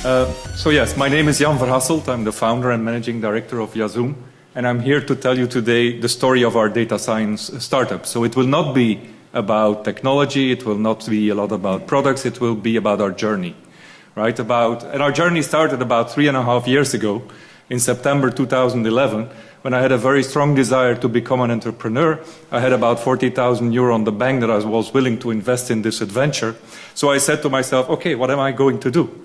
So yes, my name is Jan Verhasselt. I'm the founder and managing director of Yazzoom, and I'm here to tell you today the story of our data science startup. So it will not be about technology, it will not be a lot about products, it will be about our journey, right? And our journey started about 3.5 years ago in September 2011, when I had a very strong desire to become an entrepreneur. I had about 40,000 euro on the bank that I was willing to invest in this adventure. So I said to myself, okay, what am I going to do?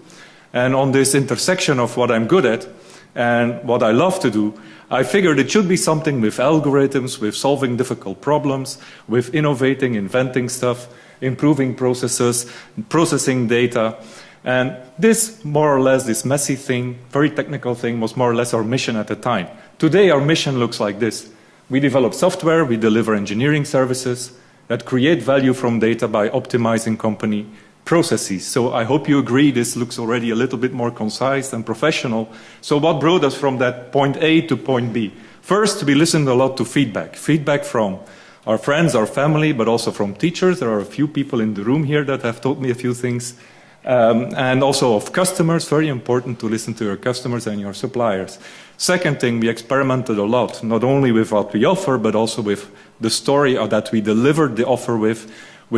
And on this intersection of what I'm good at and what I love to do, I figured it should be something with algorithms, with solving difficult problems, with innovating, inventing stuff, improving processes, processing data. And this, more or less, this messy thing, very technical thing, was more or less our mission at the time. Today, our mission looks like this. We develop software, we deliver engineering services that create value from data by optimizing company processes. So I hope you agree this looks already a little bit more concise and professional. So what brought us from that point A to point B? First, we listened a lot to feedback. Feedback from our friends, our family, but also from teachers. There are a few people in the room here that have taught me a few things. And also of customers, very important to listen to your customers and your suppliers. Second thing, we experimented a lot, not only with what we offer, but also with the story that we delivered the offer with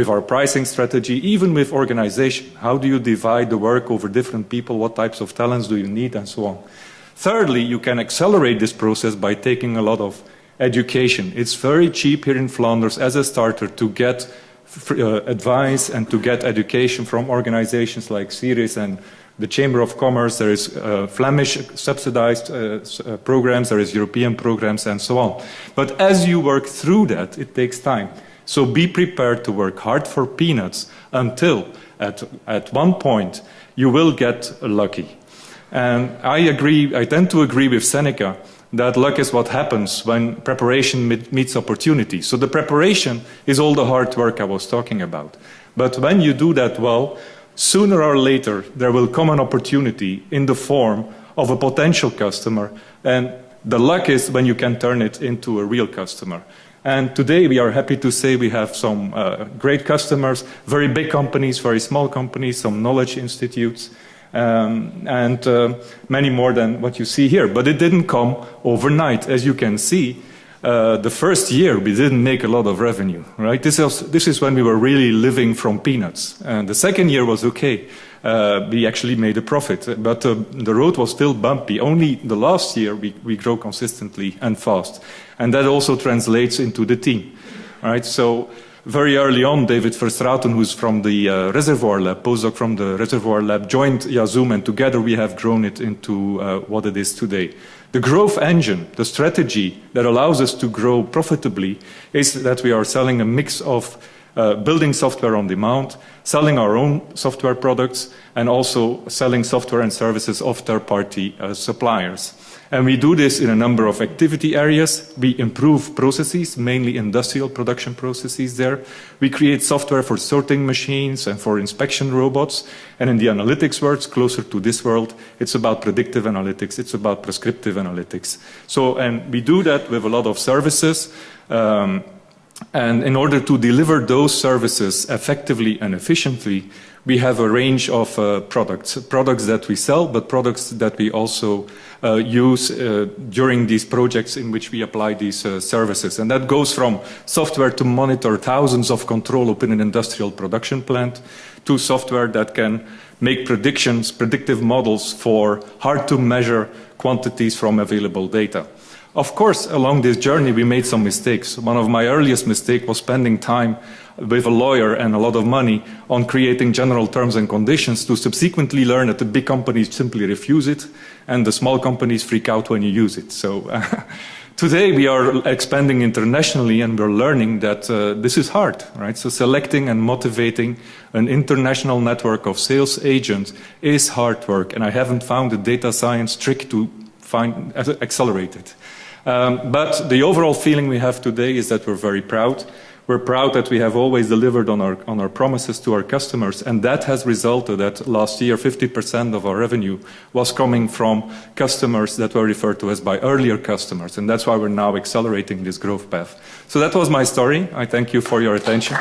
our pricing strategy, even with organization. How do you divide the work over different people? What types of talents do you need? And so on. Thirdly, you can accelerate this process by taking a lot of education. It's very cheap here in Flanders as a starter to get advice and to get education from organizations like Ceres and the Chamber of Commerce. There is Flemish subsidized programs, there is European programs, and so on. But as you work through that, it takes time. So be prepared to work hard for peanuts until at one point you will get lucky. And I tend to agree with Seneca that luck is what happens when preparation meets opportunity. So the preparation is all the hard work I was talking about. But when you do that well, sooner or later there will come an opportunity in the form of a potential customer, and the luck is when you can turn it into a real customer. And today we are happy to say we have some great customers, very big companies, very small companies, some knowledge institutes, and many more than what you see here. But it didn't come overnight. As you can see, the first year we didn't make a lot of revenue, right? This is when we were really living from peanuts. And the second year was okay. We actually made a profit, but the road was still bumpy. Only the last year we grow consistently and fast. And that also translates into the team, right? So very early on, David Verstraeten, who's from the Reservoir Lab, postdoc from the Reservoir Lab, joined Yazzoom, and together we have grown it into what it is today. The growth engine, the strategy that allows us to grow profitably, is that we are selling a mix of building software on demand, selling our own software products, and also selling software and services of third-party suppliers. And we do this in a number of activity areas. We improve processes, mainly industrial production processes there. We create software for sorting machines and for inspection robots. And in the analytics world, closer to this world, it's about predictive analytics, it's about prescriptive analytics. So, and we do that with a lot of services. And in order to deliver those services effectively and efficiently, we have a range of products that we sell, but products that we also use during these projects in which we apply these services. And that goes from software to monitor thousands of control loop in an industrial production plant, to software that can make predictions, predictive models for hard-to-measure quantities from available data. Of course, along this journey, we made some mistakes. One of my earliest mistakes was spending time with a lawyer and a lot of money on creating general terms and conditions to subsequently learn that the big companies simply refuse it and the small companies freak out when you use it. So today we are expanding internationally, and we're learning that this is hard, right? So selecting and motivating an international network of sales agents is hard work, and I haven't found a data science trick to accelerate it. But the overall feeling we have today is that we're very proud. We're proud that we have always delivered on our promises to our customers, and that has resulted that last year 50% of our revenue was coming from customers that were referred to as by earlier customers, and that's why we're now accelerating this growth path. So that was my story. I thank you for your attention.